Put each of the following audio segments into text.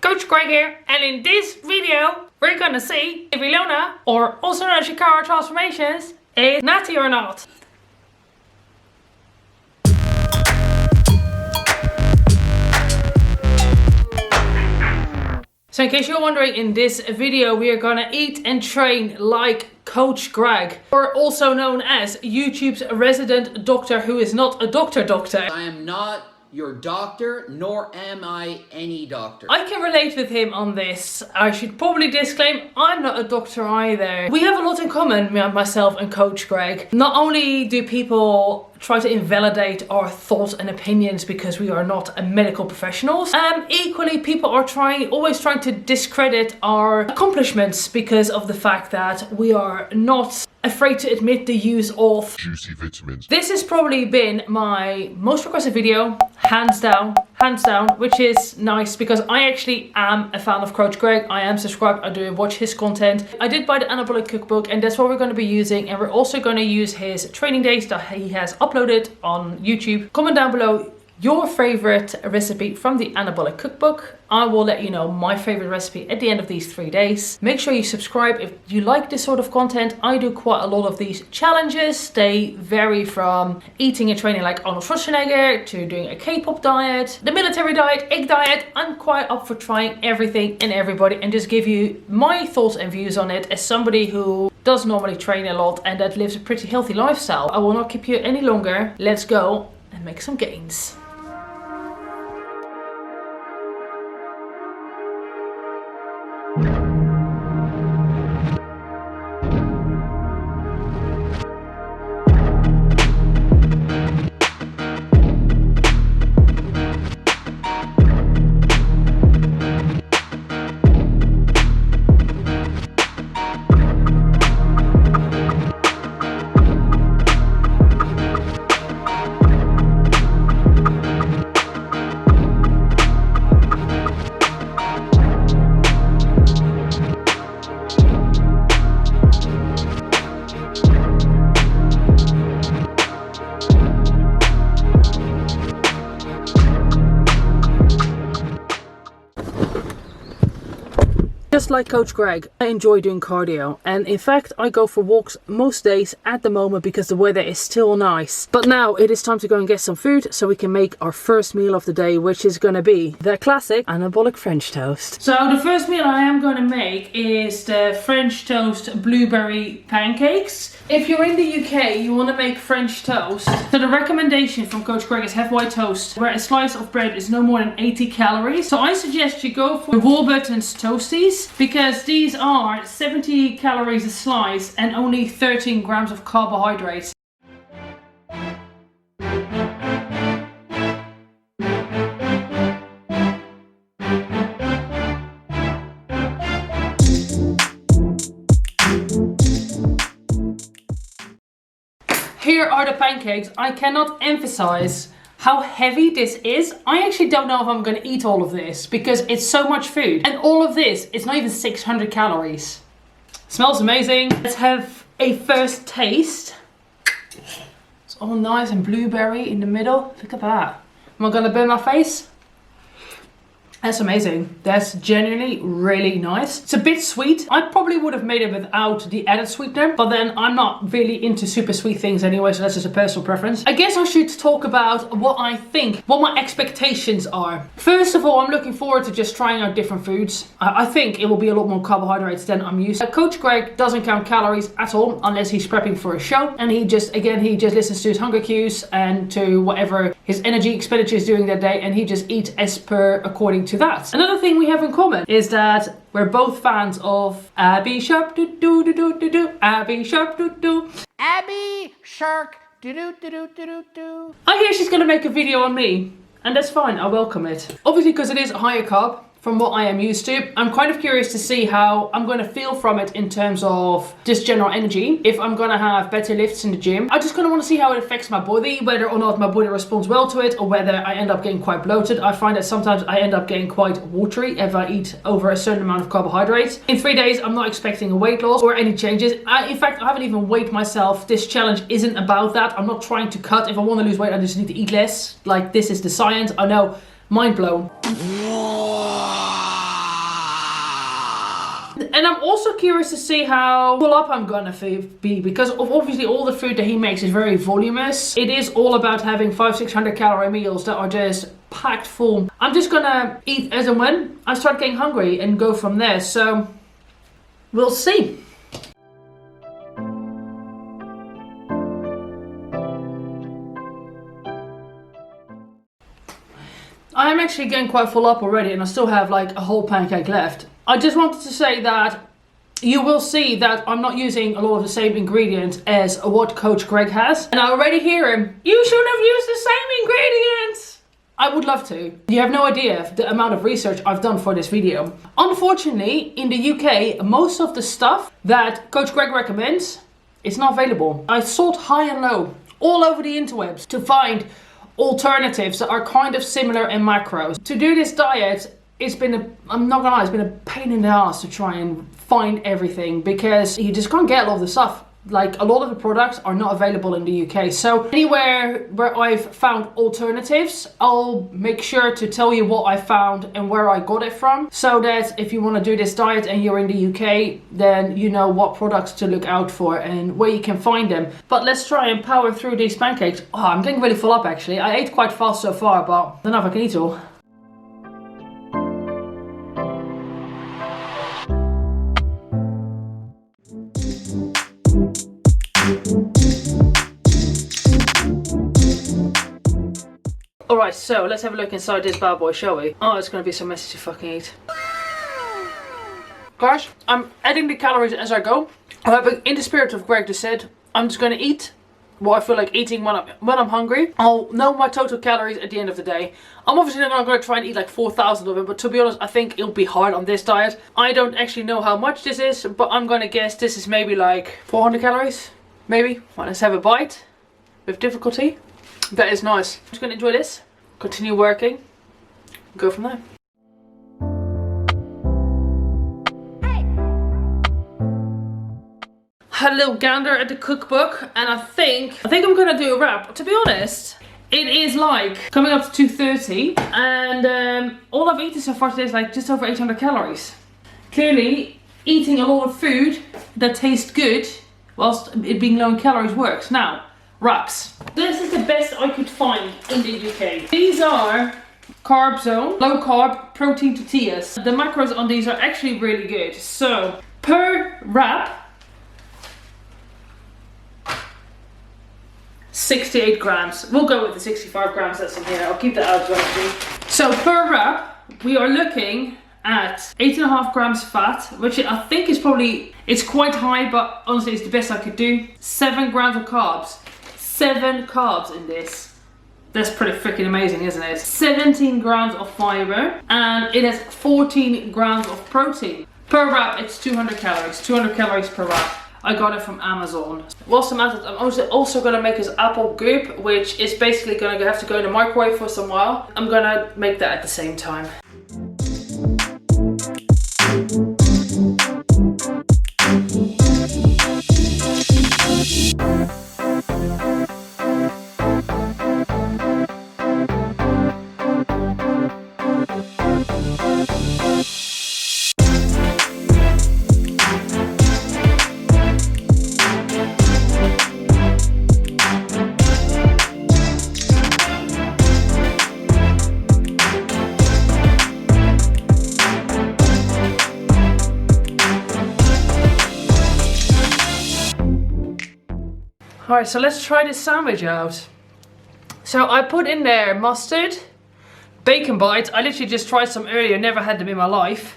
Coach Greg here, and in this video we're gonna see if Ilona, or also known as Shikara transformations, is natty or not. So in case you're wondering, in this video we are gonna eat and train like Coach Greg, or also known as YouTube's resident doctor who is not a doctor. I am not your doctor, nor am I any doctor. I can relate with him on this. I should probably disclaim, I'm not a doctor either. We have a lot in common, myself and Coach Greg. Not only do people try to invalidate our thoughts and opinions because we are not medical professionals, equally people are always trying to discredit our accomplishments because of the fact that we are not afraid to admit the use of juicy vitamins. This has probably been my most requested video, hands down, which is nice because I actually am a fan of Coach Greg. I am subscribed, I do watch his content. I did buy the Anabolic CookBook and that's what we're going to be using, and we're also going to use his training days that he has uploaded on YouTube. Comment down below your favorite recipe from the Anabolic CookBook. I will let you know my favorite recipe at the end of these 3 days. Make sure you subscribe if you like this sort of content. I do quite a lot of these challenges. They vary from eating and training like Arnold Schwarzenegger to doing a K-pop diet, the military diet, egg diet. I'm quite up for trying everything and everybody and just give you my thoughts and views on it as somebody who does normally train a lot and that lives a pretty healthy lifestyle. I will not keep you any longer. Let's go and make some gains. Just like Coach Greg, I enjoy doing cardio, and in fact I go for walks most days at the moment because the weather is still nice. But now it is time to go and get some food so we can make our first meal of the day, which is going to be the classic anabolic French toast. So the first meal I am going to make is the French toast blueberry pancakes. If you're in the UK, you want to make French toast. So the recommendation from Coach Greg is have white toast, where a slice of bread is no more than 80 calories. So I suggest you go for the Warburton's Toasties, because these are 70 calories a slice and only 13 grams of carbohydrates. Here are the pancakes. I cannot emphasize how heavy this is. I actually don't know if I'm gonna eat all of this because it's so much food. And all of this, it's not even 600 calories. Smells amazing. Let's have a first taste. It's all nice and blueberry in the middle. Look at that. Am I gonna burn my face? That's amazing. That's genuinely really nice. It's a bit sweet. I probably would have made it without the added sweetener, but then I'm not really into super sweet things anyway, so that's just a personal preference. I guess I should talk about what I think, what my expectations are. First of all, I'm looking forward to just trying out different foods. I think it will be a lot more carbohydrates than I'm used to. Coach Greg doesn't count calories at all unless he's prepping for a show, and he just listens to his hunger cues and to whatever his energy expenditure is doing that day, and he just eats as per according to that. Another thing we have in common is that we're both fans of Abby Sharp do do do do do do, Abby Sharp do do, Abby Shark do do do do do do. I hear she's gonna make a video on me, and that's fine, I welcome it. Obviously because it is higher carb from what I am used to. I'm kind of curious to see how I'm going to feel from it in terms of just general energy. If I'm going to have better lifts in the gym. I just kind of want to see how it affects my body, whether or not my body responds well to it, or whether I end up getting quite bloated. I find that sometimes I end up getting quite watery if I eat over a certain amount of carbohydrates. In 3 days, I'm not expecting a weight loss or any changes. In fact, I haven't even weighed myself. This challenge isn't about that. I'm not trying to cut. If I want to lose weight, I just need to eat less. Like, this is the science. I know. Mind blown. also curious to see how full up I'm gonna be, because of obviously all the food that he makes is very voluminous. It is all about having 500-600 calorie meals that are just packed full. I'm just gonna eat as and when I start getting hungry and go from there. So we'll see. I'm actually getting quite full up already, and I still have like a whole pancake left. I just wanted to say that you will see that I'm not using a lot of the same ingredients as what Coach Greg has. And I already hear him, you shouldn't have used the same ingredients. I would love to. You have no idea the amount of research I've done for this video. Unfortunately, in the UK, most of the stuff that Coach Greg recommends is not available. I sought high and low all over the interwebs to find alternatives that are kind of similar in macros. To do this diet, it's been I'm not gonna lie, it's been a pain in the ass to try and find everything, because you just can't get a lot of the stuff. Like, a lot of the products are not available in the UK. So anywhere where I've found alternatives, I'll make sure to tell you what I found and where I got it from, so that if you want to do this diet and you're in the UK, then you know what products to look out for and where you can find them. But let's try and power through these pancakes. Oh, I'm getting really full up actually. I ate quite fast so far, but I don't know if I can eat all. Alright, so let's have a look inside this bad boy, shall we? Oh, it's gonna be so messy to fucking eat. Guys, I'm adding the calories as I go. However, in the spirit of Greg just said, I'm just gonna eat what I feel like eating when I'm hungry. I'll know my total calories at the end of the day. I'm obviously not gonna try and eat like 4,000 of them, but to be honest, I think it'll be hard on this diet. I don't actually know how much this is, but I'm gonna guess this is maybe like 400 calories. Maybe. Well, let's have a bite with difficulty. That is nice. I'm just gonna enjoy this, continue working, go from there. Had a little gander at the cookbook, and I think I'm gonna do a wrap. To be honest, it is like coming up to 2:30, and all I've eaten so far today is like just over 800 calories. Clearly, eating a lot of food that tastes good whilst it being low in calories works. Now, wraps. This is the best I could find in the UK. These are Carbzone, low carb protein tortillas. The macros on these are actually really good. So, per wrap, 68 grams. We'll go with the 65 grams that's in here. I'll keep that out actually. So per wrap, we are looking at 8.5 grams fat, which I think is probably, it's quite high, but honestly it's the best I could do. 7 grams of carbs. 7 carbs in this. That's pretty freaking amazing, isn't it? 17 grams of fiber, and it has 14 grams of protein. Per wrap, it's 200 calories. 200 calories per wrap. I got it from Amazon. Whilst I'm at it, I'm also gonna make this apple goop, which is basically gonna have to go in the microwave for some while. I'm gonna make that at the same time. Alright, so let's try this sandwich out. So I put in there mustard, bacon bites. I literally just tried some earlier, never had them in my life.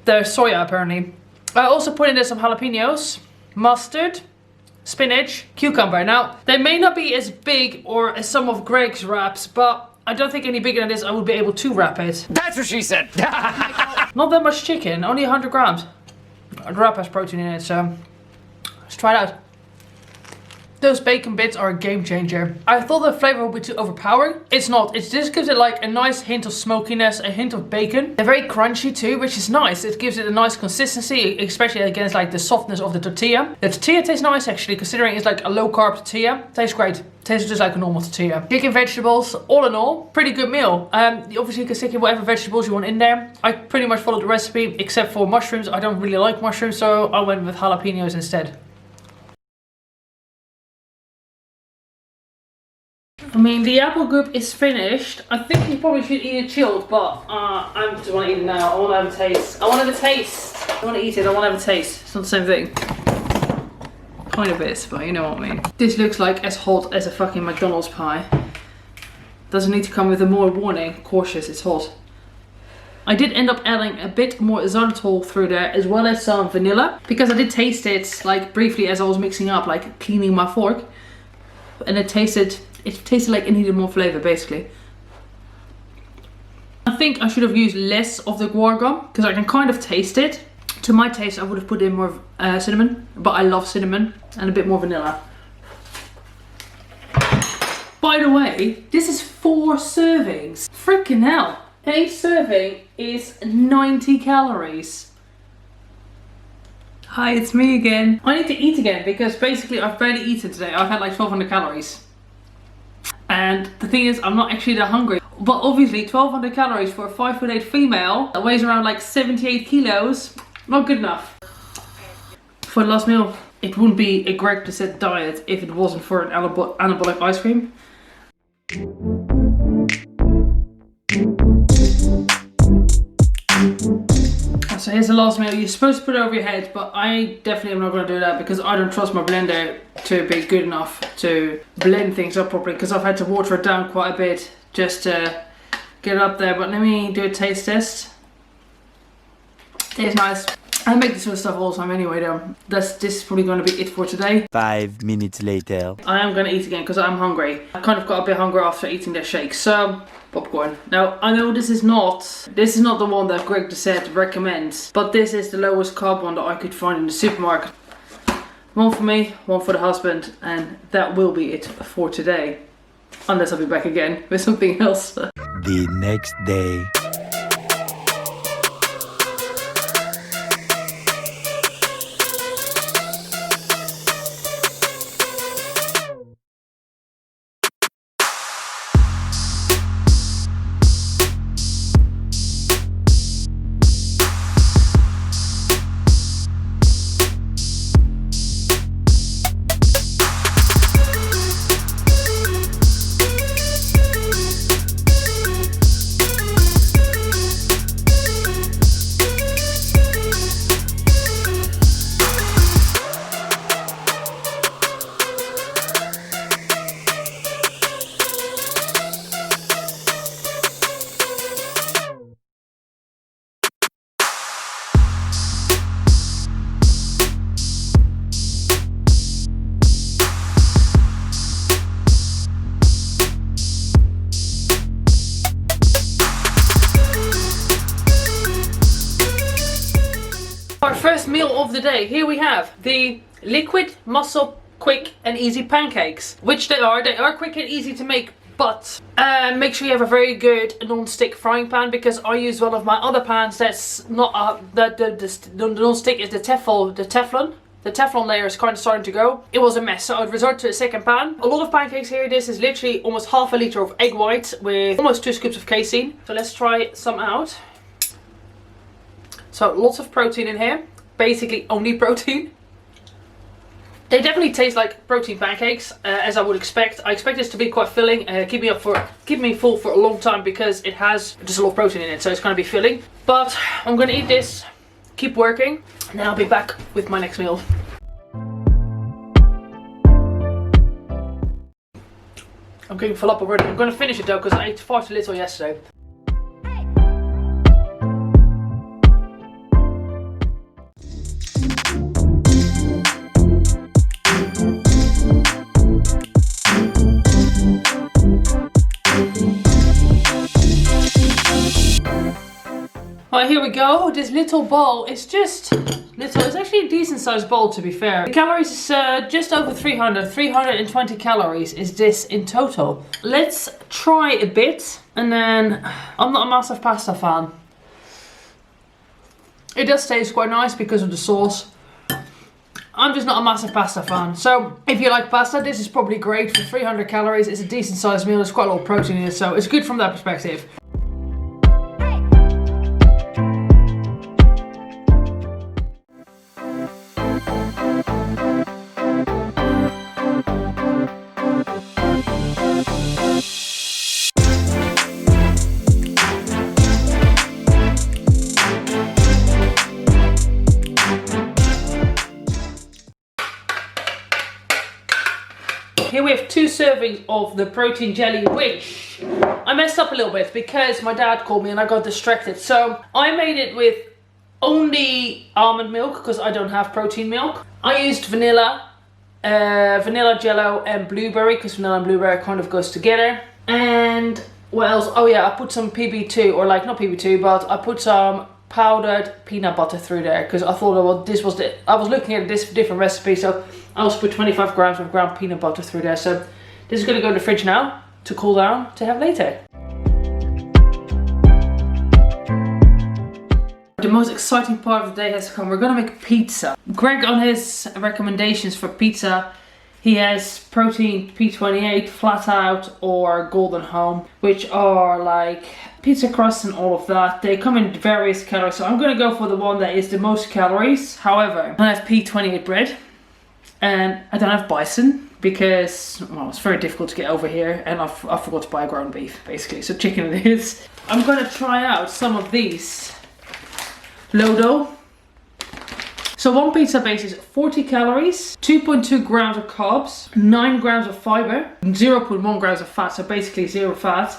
They're soya apparently. I also put in there some jalapenos, mustard, spinach, cucumber. Now, they may not be as big or as some of Greg's wraps, but I don't think any bigger than this I would be able to wrap it. That's what she said. Not that much chicken, only 100 grams. The wrap has protein in it, so let's try it out. Those bacon bits are a game changer. I thought the flavor would be too overpowering. It's not. It just gives it like a nice hint of smokiness, a hint of bacon. They're very crunchy too, which is nice. It gives it a nice consistency, especially against like the softness of the tortilla. The tortilla tastes nice actually, considering it's like a low carb tortilla. Tastes great. Tastes just like a normal tortilla. Chicken, vegetables, all in all, pretty good meal. Obviously you can stick in whatever vegetables you want in there. I pretty much followed the recipe except for mushrooms. I don't really like mushrooms, so I went with jalapenos instead. I mean, the apple group is finished. I think you probably should eat it chilled, but I just want to eat it now. I want to have a taste. I want to have a taste. I want to eat it. I want to have a taste. It's not the same thing. Kind of is, but you know what I mean. This looks like as hot as a fucking McDonald's pie. Doesn't need to come with a more warning. Cautious, it's hot. I did end up adding a bit more xylitol through there, as well as some vanilla, because I did taste it like briefly as I was mixing up, like cleaning my fork, and it tasted like it needed more flavor, basically. I think I should have used less of the guar gum, because I can kind of taste it. To my taste, I would have put in more cinnamon, but I love cinnamon, and a bit more vanilla. By the way, this is 4 servings. Freaking hell. Each serving is 90 calories. Hi, it's me again. I need to eat again, because basically I've barely eaten today. I've had like 1200 calories. And the thing is, I'm not actually that hungry. But obviously 1200 calories for a 5'8" female that weighs around like 78 kilos, not good enough. For the last meal, it wouldn't be a great Doucette diet if it wasn't for an anabolic ice cream. So here's the last meal. You're supposed to put it over your head, but I definitely am not going to do that, because I don't trust my blender to be good enough to blend things up properly, because I've had to water it down quite a bit just to get it up there. But let me do a taste test. Tastes nice. I make this sort of stuff all the time anyway though. This is probably going to be it for today. 5 minutes later. I am going to eat again because I'm hungry. I kind of got a bit hungry after eating that shake. So, popcorn. Now, I know this is not the one that Greg Doucette recommends, but this is the lowest carb one that I could find in the supermarket. One for me, one for the husband, and that will be it for today. Unless I'll be back again with something else. The next day. Our first meal of the day. Here we have the liquid muscle quick and easy pancakes, which they are. They are quick and easy to make, but make sure you have a very good non-stick frying pan, because I use one of my other pans that's not the non-stick is the Teflon. The Teflon layer is kind of starting to go. It was a mess, so I'd resort to a second pan. A lot of pancakes here. This is literally almost half a liter of egg white with almost 2 scoops of casein. So let's try some out. So lots of protein in here, basically only protein. They definitely taste like protein pancakes, as I would expect. I expect this to be quite filling, keep me full for a long time, because it has just a lot of protein in it, so it's going to be filling. But I'm going to eat this, keep working, and then I'll be back with my next meal. I'm getting full up already. I'm going to finish it though, because I ate far too little yesterday. Right, here we go. This little bowl is just little. It's actually a decent sized bowl, to be fair. The calories is just over 320 calories is this in total. Let's try a bit, and then I'm not a massive pasta fan. It does taste quite nice because of the sauce. I'm just not a massive pasta fan. So if you like pasta, this is probably great for 300 calories. It's a decent sized meal. There's quite a lot of protein in it, so it's good from that perspective. Here we have 2 servings of the protein jelly, which I messed up a little bit because my dad called me and I got distracted. So I made it with only almond milk because I don't have protein milk. I used vanilla, Jello and blueberry because vanilla and blueberry kind of goes together. And what else? Oh yeah, I put some PB2, or like not PB2, but I put some powdered peanut butter through there because I thought, well, this was I was looking at this different recipe, so I also put 25 grams of ground peanut butter through there. So this is going to go in the fridge now to cool down to have later. The most exciting part of the day has come. We're going to make pizza. Greg, on his recommendations for pizza, he has protein P28, flat out or golden home, which are like pizza crust and all of that. They come in various calories, so I'm going to go for the one that is the most calories. However, I have P28 bread and I don't have bison because, well, it's very difficult to get over here, and I forgot to buy ground beef basically, so chicken it is. I'm going to try out some of these low dough. So one pizza base is 40 calories, 2.2 grams of carbs, 9 grams of fiber, 0.1 grams of fat, so basically 0 fat,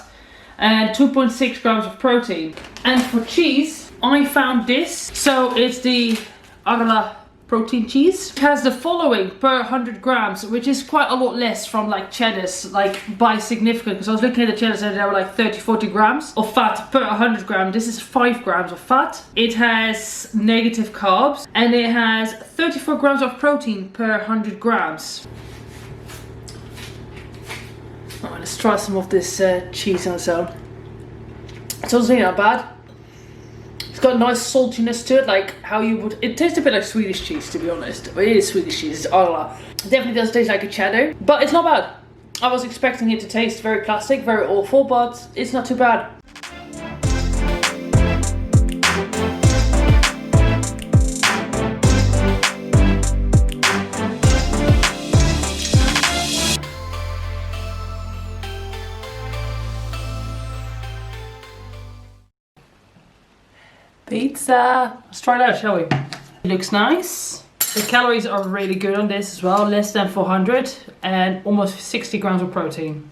and 2.6 grams of protein. And for cheese, I found this. So it's the Arla protein cheese. It has the following per 100 grams, which is quite a lot less from like cheddars, like by significant, because I was looking at the cheddars and they were like 30-40 grams of fat per 100 grams. This is 5 grams of fat. It has negative carbs and it has 34 grams of protein per 100 grams. Oh, let's try some of this cheese on its own. It's also not bad. It's got a nice saltiness to it, like how you would. It tastes a bit like Swedish cheese, to be honest. But it is Swedish cheese, it's Arla. It definitely does taste like a cheddar, but it's not bad. I was expecting it to taste very plastic, very awful, but it's not too bad. Pizza! Let's try it out, shall we? It looks nice. The calories are really good on this as well, less than 400 and almost 60 grams of protein.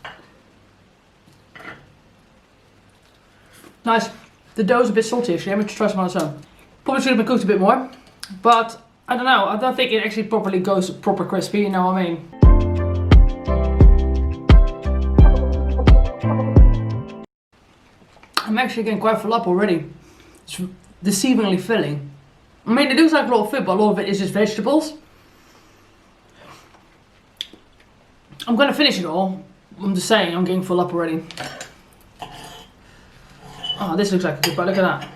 Nice. The dough's a bit salty actually, I'm going to try some on its own. Probably should have been cooked a bit more, but I don't know, I don't think it actually properly goes proper crispy, you know what I mean? I'm actually getting quite full up already. It's deceivingly filling. I mean, it looks like a lot of food, but a lot of it is just vegetables. I'm gonna finish it all. I'm just saying, I'm getting full up already. Oh, this looks like a good bite. Look at that.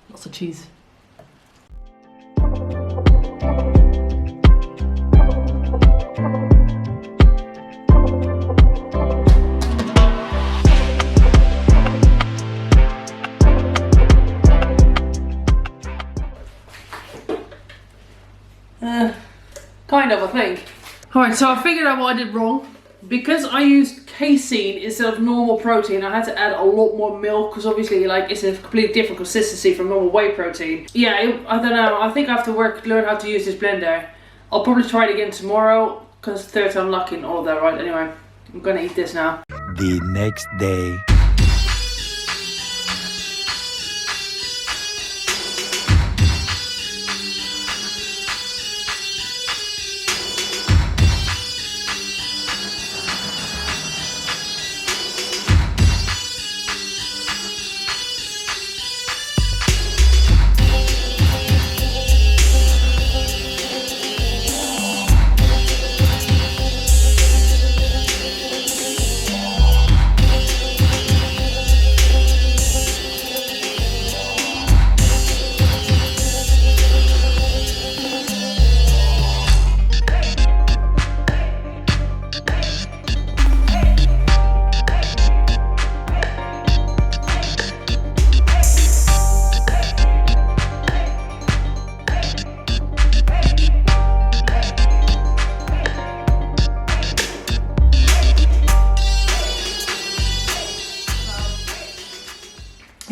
Lots of cheese. Kind of, I think. Alright, so I figured out what I did wrong. Because I used casein instead of normal protein, I had to add a lot more milk because obviously like it's a completely different consistency from normal whey protein. Yeah, I don't know. I think I have to learn how to use this blender. I'll probably try it again tomorrow because third time lucky and all of that, right? Anyway, I'm gonna eat this now. The next day.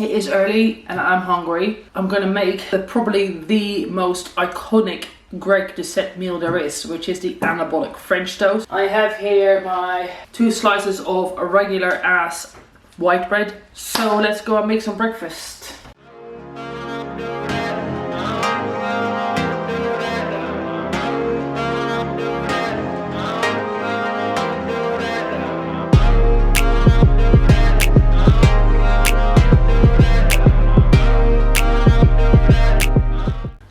It is early and I'm hungry. I'm gonna make probably the most iconic Greg Doucette meal there is, which is the anabolic French toast. I have here my 2 slices of a regular ass white bread. So let's go and make some breakfast.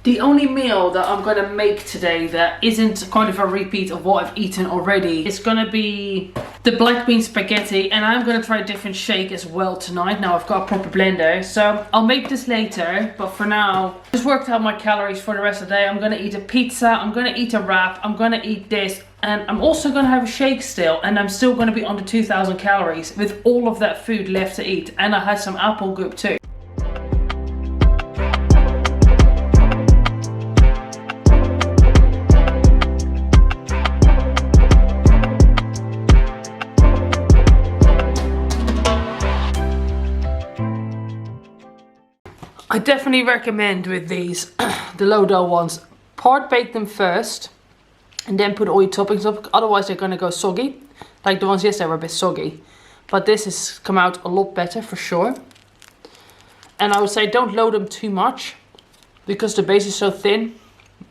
The only meal that I'm gonna make today that isn't kind of a repeat of what I've eaten already is gonna be the black bean spaghetti, and I'm gonna try a different shake as well tonight. Now I've got a proper blender, so I'll make this later, but for now, just worked out my calories for the rest of the day. I'm gonna eat a pizza, I'm gonna eat a wrap, I'm gonna eat this, and I'm also gonna have a shake still, and I'm still gonna be under 2,000 calories with all of that food left to eat, and I had some apple goop too. I definitely recommend with these, the low dough ones, part bake them first and then put all your toppings up, otherwise they're gonna go soggy. Like the ones yesterday were a bit soggy, but this has come out a lot better for sure. And I would say don't load them too much because the base is so thin,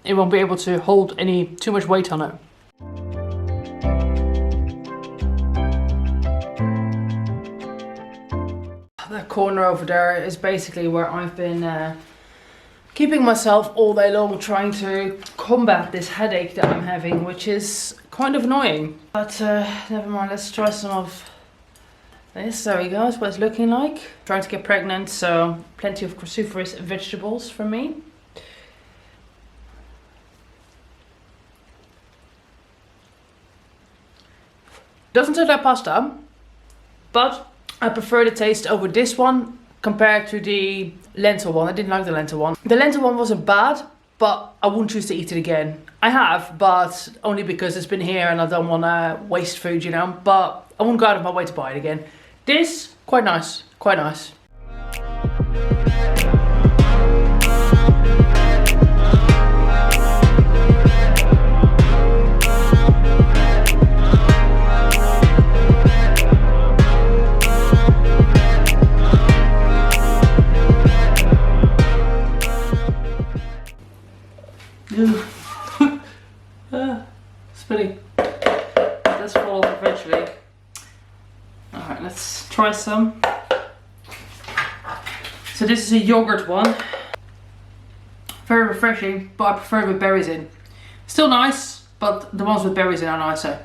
it won't be able to hold too much weight on it. That corner over there is basically where I've been keeping myself all day long trying to combat this headache that I'm having, which is kind of annoying. But never mind, let's try some of this. There we go, that's what it's looking like. Trying to get pregnant, so plenty of cruciferous vegetables for me. Doesn't taste like pasta, but I prefer the taste over this one compared to the lentil one. I didn't like the lentil one. The lentil one wasn't bad, but I wouldn't choose to eat it again. I have, but only because it's been here and I don't want to waste food, you know. But I wouldn't go out of my way to buy it again. This, quite nice, quite nice. Spinning. Let's fall off eventually. Alright, let's try some. So this is a yogurt one. Very refreshing, but I prefer it with berries in. Still nice, but the ones with berries in are nicer.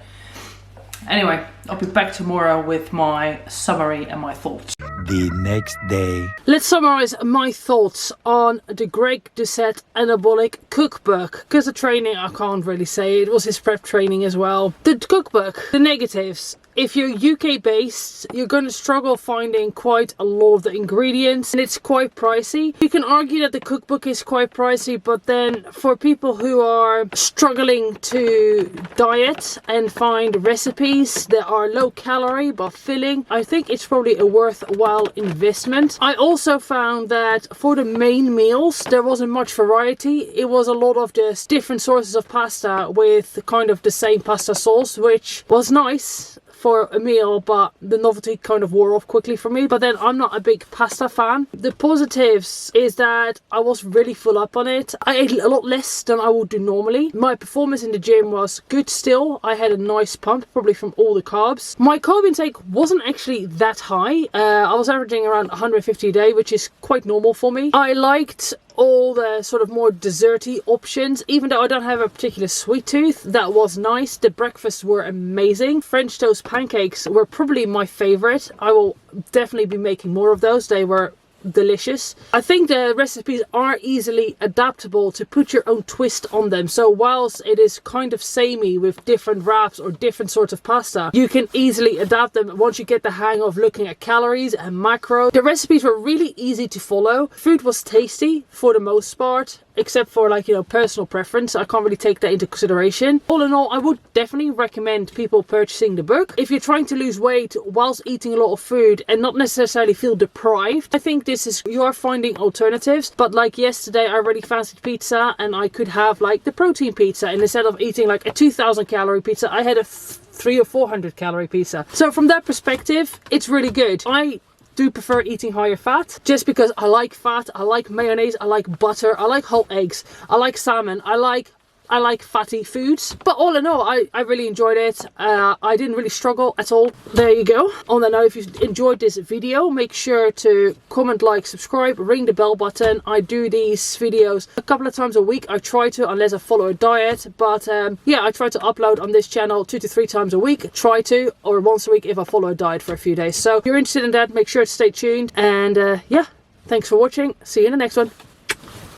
Anyway, I'll be back tomorrow with my summary and my thoughts. The next day. Let's summarize my thoughts on the Greg Doucette Anabolic Cookbook. Because the training, I can't really say. It was his prep training as well. The cookbook, the negatives. If you're UK based, you're going to struggle finding quite a lot of the ingredients and it's quite pricey. You can argue that the cookbook is quite pricey, but then for people who are struggling to diet and find recipes that are low calorie but filling, I think it's probably a worthwhile investment. I also found that for the main meals, there wasn't much variety. It was a lot of just different sources of pasta with kind of the same pasta sauce, which was nice for a meal, but the novelty kind of wore off quickly for me. But then I'm not a big pasta fan. The positives is that I was really full up on it. I ate a lot less than I would do normally. My performance in the gym was good still. I had a nice pump, probably from all the carbs. My carb intake wasn't actually that high. I was averaging around 150 a day, which is quite normal for me. I liked all the sort of more desserty options, even though I don't have a particular sweet tooth. That was nice. The breakfasts were amazing. French toast pancakes were probably my favorite. I will definitely be making more of those. They were delicious. I think the recipes are easily adaptable to put your own twist on them. So whilst it is kind of samey with different wraps or different sorts of pasta, you can easily adapt them once you get the hang of looking at calories and macros. The recipes were really easy to follow. Food was tasty for the most part. except for like, you know, personal preference. I can't really take that into consideration. All in all, I would definitely recommend people purchasing the book. If you're trying to lose weight whilst eating a lot of food and not necessarily feel deprived, I think this is, you are finding alternatives. But like yesterday, I already fancied pizza and I could have like the protein pizza, and instead of eating like a 2000 calorie pizza, I had a 300 or 400 calorie pizza. So from that perspective, it's really good. I do prefer eating higher fat just because I like fat, I like mayonnaise, I like butter, I like whole eggs, I like salmon, I like fatty foods. But all in all, I really enjoyed it. I didn't really struggle at all. There you go. On that note, if you enjoyed this video, make sure to comment, like, subscribe, ring the bell button. I do these videos a couple of times a week. I try to, unless I follow a diet. But yeah, I try to upload on this channel 2 to 3 times a week. Try to, or once a week if I follow a diet for a few days. So if you're interested in that, make sure to stay tuned. And yeah, thanks for watching. See you in the next one.